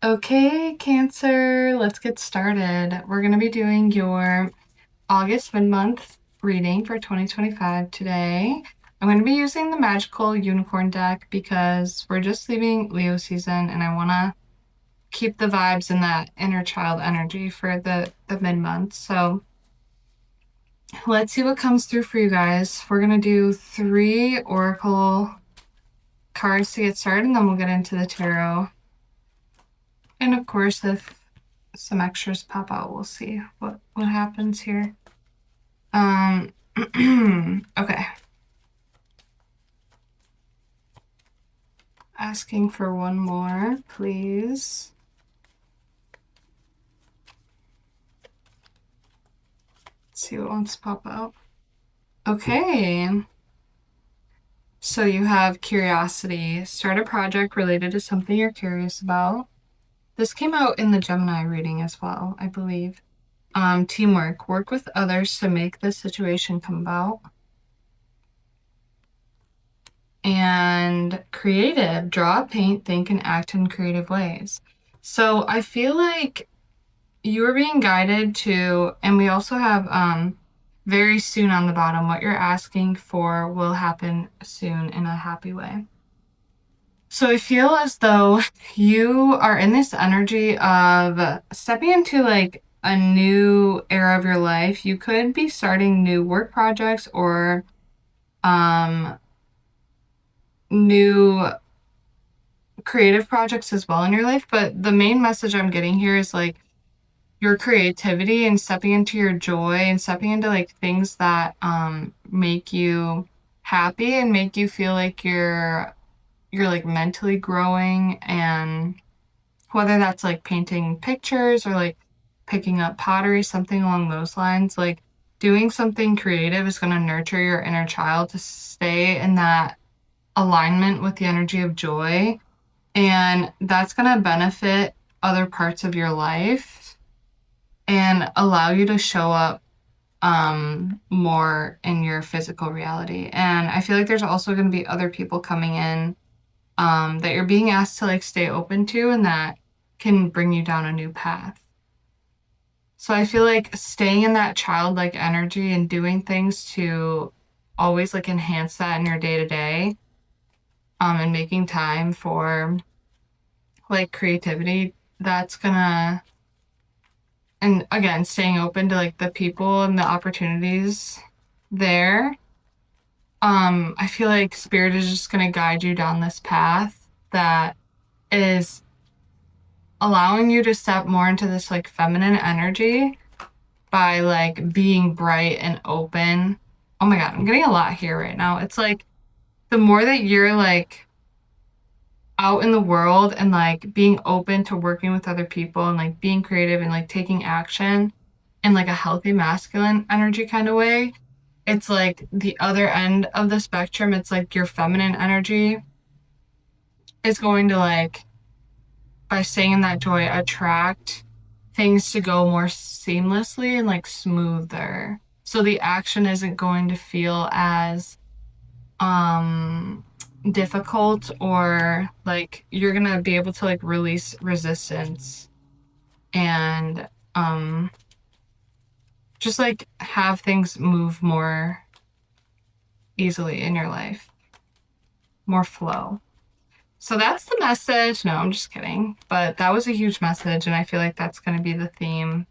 Okay, Cancer, let's get started. We're going to be doing your August mid-month reading for 2025 today. I'm going to be using the Magical Unicorn deck because we're just leaving Leo season and I want to keep the vibes in that inner child energy for the mid-month. So let's see what comes through for you guys. We're going to do 3 Oracle cards to get started and then we'll get into the tarot. And of course, if some extras pop out, we'll see what happens here. Okay. Asking for one more, please. Let's see what wants to pop out. Okay. So you have curiosity. Start a project related to something you're curious about. This came out in the Gemini reading as well, I believe. Teamwork. Work with others to make this situation come about. And creative. Draw, paint, think, and act in creative ways. So I feel like you are being guided to, and we also have very soon on the bottom, what you're asking for will happen soon in a happy way. So I feel as though you are in this energy of stepping into like a new era of your life. You could be starting new work projects or new creative projects as well in your life. But the main message I'm getting here is like your creativity and stepping into your joy and stepping into like things that make you happy and make you feel like you're like mentally growing, and whether that's like painting pictures or like picking up pottery, something along those lines, like doing something creative is going to nurture your inner child to stay in that alignment with the energy of joy, and that's going to benefit other parts of your life and allow you to show up more in your physical reality. And I feel like there's also going to be other people coming in that you're being asked to like stay open to, and that can bring you down a new path. So I feel like staying in that childlike energy and doing things to always like enhance that in your day to day, and making time for like creativity, that's gonna, and again, staying open to like the people and the opportunities there. I feel like spirit is just gonna guide you down this path that is allowing you to step more into this like feminine energy by like being bright and open. Oh my God, I'm getting a lot here right now. It's like the more that you're like out in the world and like being open to working with other people and like being creative and like taking action in like a healthy masculine energy kind of way, it's like the other end of the spectrum. It's like your feminine energy is going to like, by staying in that joy, attract things to go more seamlessly and like smoother. So the action isn't going to feel as difficult, or like you're gonna be able to like release resistance and just like have things move more easily in your life, more flow. So that's the message. No, I'm just kidding. But that was a huge message, and I feel like that's going to be the theme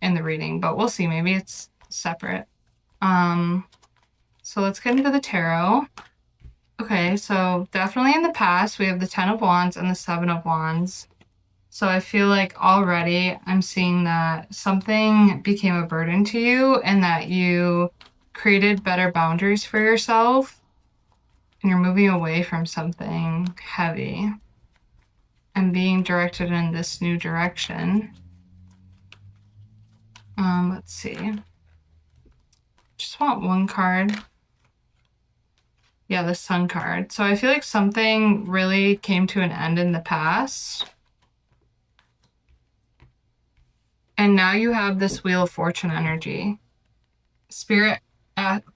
in the reading, but we'll see. Maybe it's separate. So let's get into the tarot. Okay, so definitely in the past, we have the 10 of Wands and the 7 of Wands. So I feel like already I'm seeing that something became a burden to you and that you created better boundaries for yourself, and you're moving away from something heavy and being directed in this new direction. Let's see. Just want one card. Yeah, the Sun card. So I feel like something really came to an end in the past. And now you have this Wheel of Fortune energy. Spirit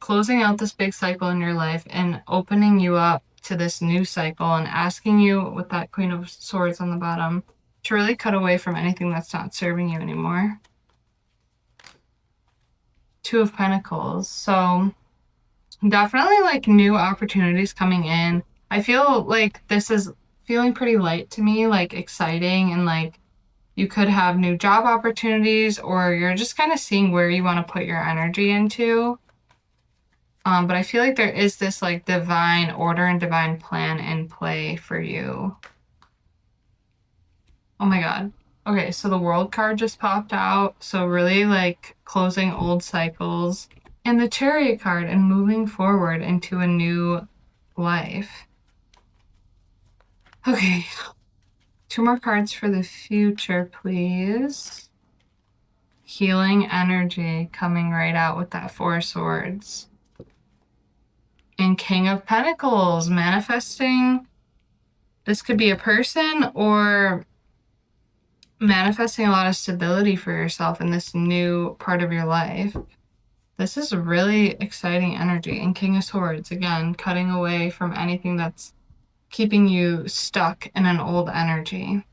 closing out this big cycle in your life and opening you up to this new cycle and asking you, with that Queen of Swords on the bottom, to really cut away from anything that's not serving you anymore. Two of Pentacles. So definitely like new opportunities coming in. I feel like this is feeling pretty light to me, like exciting, and like you could have new job opportunities, or you're just kind of seeing where you want to put your energy into. But I feel like there is this like divine order and divine plan in play for you. Oh my God. Okay, so the World card just popped out. So really like closing old cycles. And the Chariot card and moving forward into a new life. Okay. 2 more cards for the future, please. Healing energy coming right out with that 4 of Swords. And King of Pentacles, manifesting. This could be a person, or manifesting a lot of stability for yourself in this new part of your life. This is really exciting energy. And King of Swords, again, cutting away from anything that's keeping you stuck in an old energy.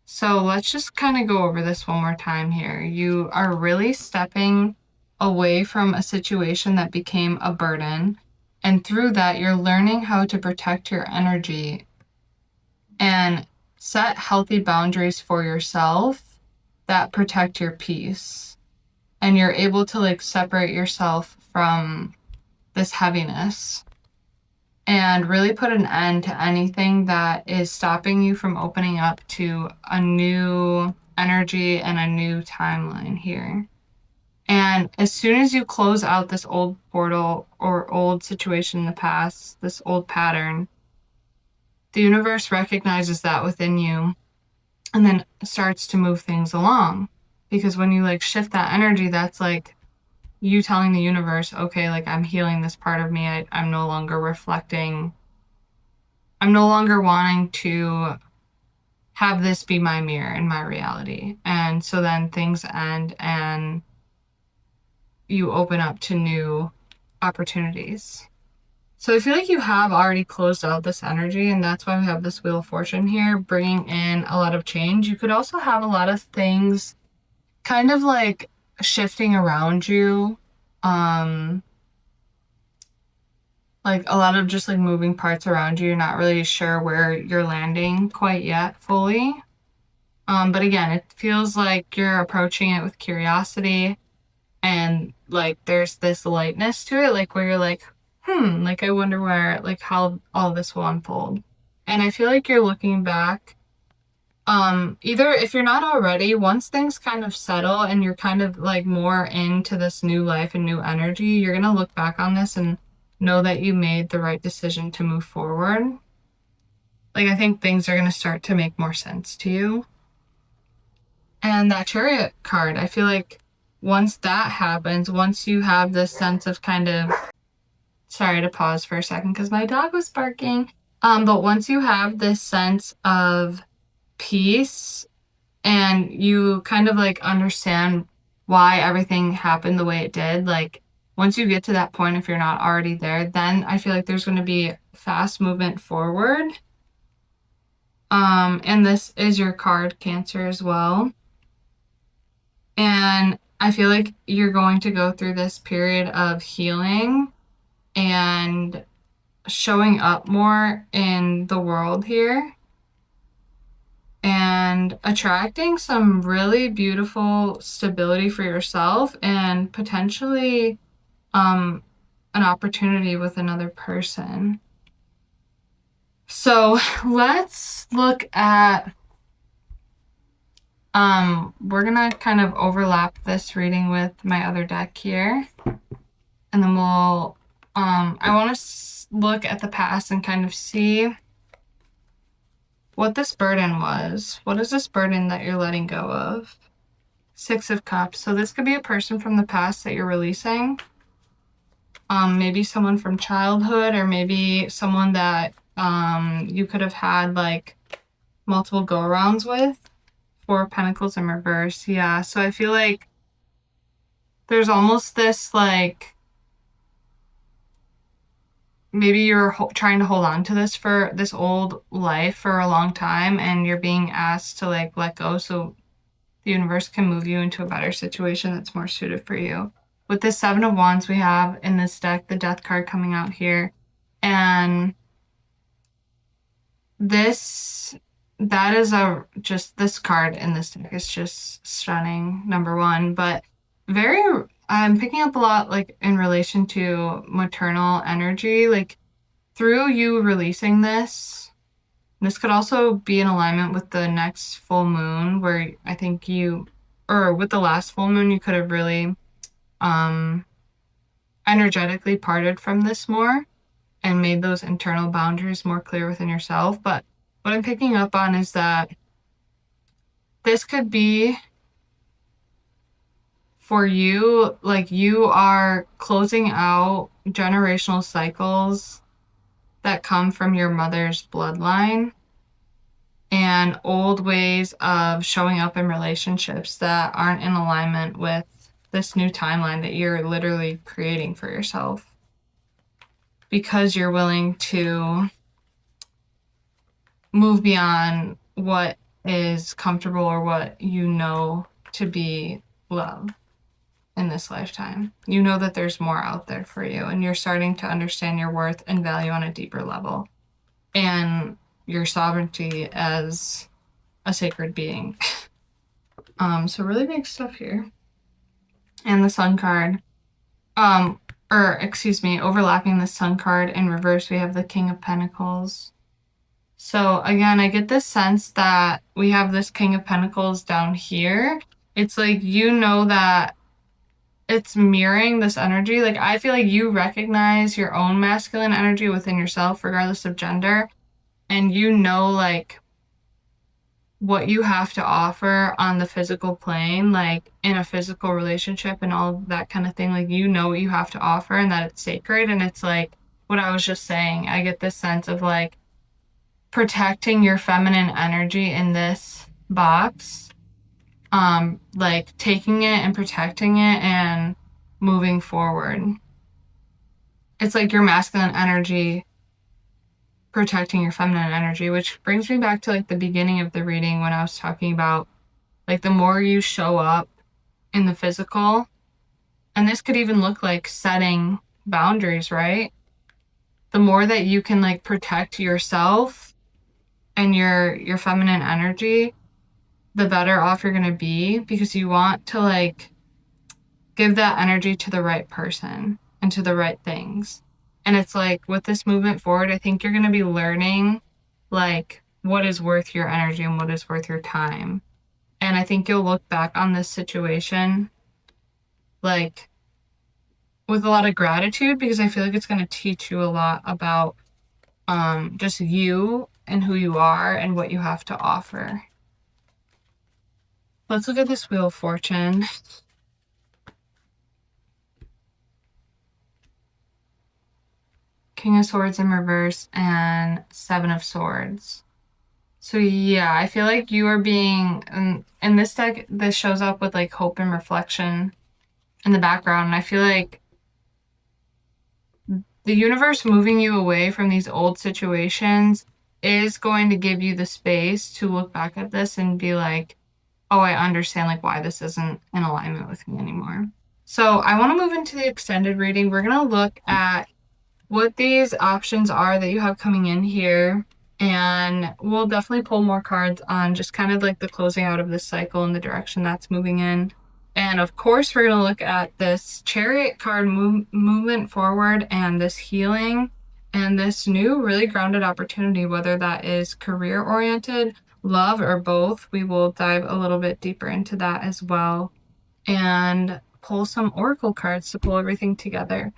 So let's just kind of go over this one more time here. You are really stepping away from a situation that became a burden. And through that, you're learning how to protect your energy and set healthy boundaries for yourself that protect your peace. And you're able to like separate yourself from this heaviness and really put an end to anything that is stopping you from opening up to a new energy and a new timeline here. And as soon as you close out this old portal or old situation in the past, this old pattern, the universe recognizes that within you and then starts to move things along. Because when you like shift that energy, that's like you telling the universe, okay, like I'm healing this part of me. I'm no longer reflecting. I'm no longer wanting to have this be my mirror in my reality. And so then things end and you open up to new opportunities. So I feel like you have already closed out this energy, and that's why we have this Wheel of Fortune here, bringing in a lot of change. You could also have a lot of things kind of like shifting around you. Like a lot of just like moving parts around you. You're not really sure where you're landing quite yet fully. But again, it feels like you're approaching it with curiosity, and like there's this lightness to it, like where you're like, like I wonder where, like how all this will unfold. And I feel like you're looking back, either if you're not already, once things kind of settle and you're kind of like more into this new life and new energy, you're gonna look back on this and know that you made the right decision to move forward. Like I think things are gonna start to make more sense to you. And that Chariot card, I feel like once that happens, once you have this sense of kind of, sorry to pause for a second because my dog was barking. But once you have this sense of peace and you kind of like understand why everything happened the way it did, like once you get to that point, if you're not already there, then I feel like there's going to be fast movement forward. And this is your card, Cancer, as well. And I feel like you're going to go through this period of healing and showing up more in the world here and attracting some really beautiful stability for yourself and potentially an opportunity with another person. So let's look at we're gonna kind of overlap this reading with my other deck here, and then we'll I want to look at the past and kind of see what this burden was. What is this burden that you're letting go of? 6 of Cups. So this could be a person from the past that you're releasing. Maybe someone from childhood, or maybe someone that you could have had like multiple go-arounds with. 4 of Pentacles in reverse. Yeah, so I feel like there's almost this like maybe you're trying to hold on to this old life for a long time, and you're being asked to like let go so the universe can move you into a better situation that's more suited for you. With this Seven of Wands, we have in this deck the Death card coming out here. And that is just this card in this deck is just stunning, number one. But I'm picking up a lot like in relation to maternal energy, like through you releasing this could also be in alignment with the next full moon, where I think or with the last full moon, you could have really energetically parted from this more and made those internal boundaries more clear within yourself. But what I'm picking up on is that this could be for you, like you are closing out generational cycles that come from your mother's bloodline and old ways of showing up in relationships that aren't in alignment with this new timeline that you're literally creating for yourself, because you're willing to move beyond what is comfortable or what you know to be love in this lifetime. You know that there's more out there for you, and you're starting to understand your worth and value on a deeper level, and your sovereignty as a sacred being. So really big stuff here. And the Sun card, overlapping the Sun card in reverse, we have the King of Pentacles. So again, I get this sense that we have this King of Pentacles down here. It's like, you know, that it's mirroring this energy. Like, I feel like you recognize your own masculine energy within yourself, regardless of gender. And you know, like, what you have to offer on the physical plane, like in a physical relationship and all that kind of thing. Like, you know what you have to offer and that it's sacred. And it's like what I was just saying. I get this sense of like protecting your feminine energy in this box, like taking it and protecting it and moving forward. It's like your masculine energy protecting your feminine energy, which brings me back to like the beginning of the reading when I was talking about like the more you show up in the physical, and this could even look like setting boundaries, right? The more that you can like protect yourself and your feminine energy, the better off you're going to be, because you want to like give that energy to the right person and to the right things. And it's like with this movement forward, I think you're going to be learning like what is worth your energy and what is worth your time. And I think you'll look back on this situation like with a lot of gratitude, because I feel like it's going to teach you a lot about just you and who you are and what you have to offer. Let's look at this Wheel of Fortune. King of Swords in reverse and Seven of Swords. So yeah, I feel like you are being, in this deck, this shows up with like hope and reflection in the background. And I feel like the universe moving you away from these old situations is going to give you the space to look back at this and be like, oh, I understand like why this isn't in alignment with me anymore. So I want to move into the extended reading. We're going to look at what these options are that you have coming in here. And we'll definitely pull more cards on just kind of like the closing out of this cycle and the direction that's moving in. And of course, we're going to look at this Chariot card, movement forward, and this healing and this new really grounded opportunity, whether that is career oriented, love, or both. We will dive a little bit deeper into that as well and pull some oracle cards to pull everything together.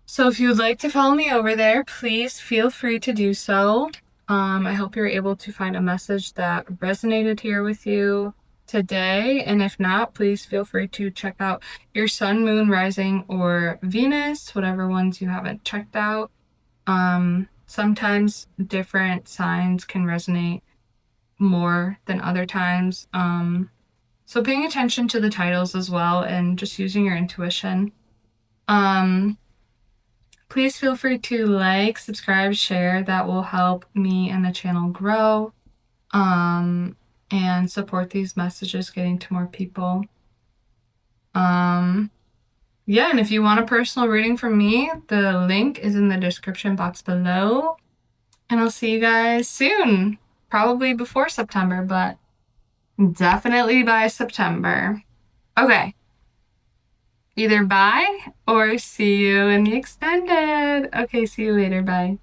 So if you would like to follow me over there, please feel free to do so. I hope you're able to find a message that resonated here with you today. And if not, please feel free to check out your sun, moon, rising, or Venus, whatever ones you haven't checked out. Sometimes different signs can resonate more than other times. So paying attention to the titles as well and just using your intuition. Please feel free to like, subscribe, share. That will help me and the channel grow. And support these messages getting to more people. Yeah, and if you want a personal reading from me, the link is in the description box below. And I'll see you guys soon. Probably before September, but definitely by September. Okay. Either bye or see you in the extended. Okay, see you later. Bye.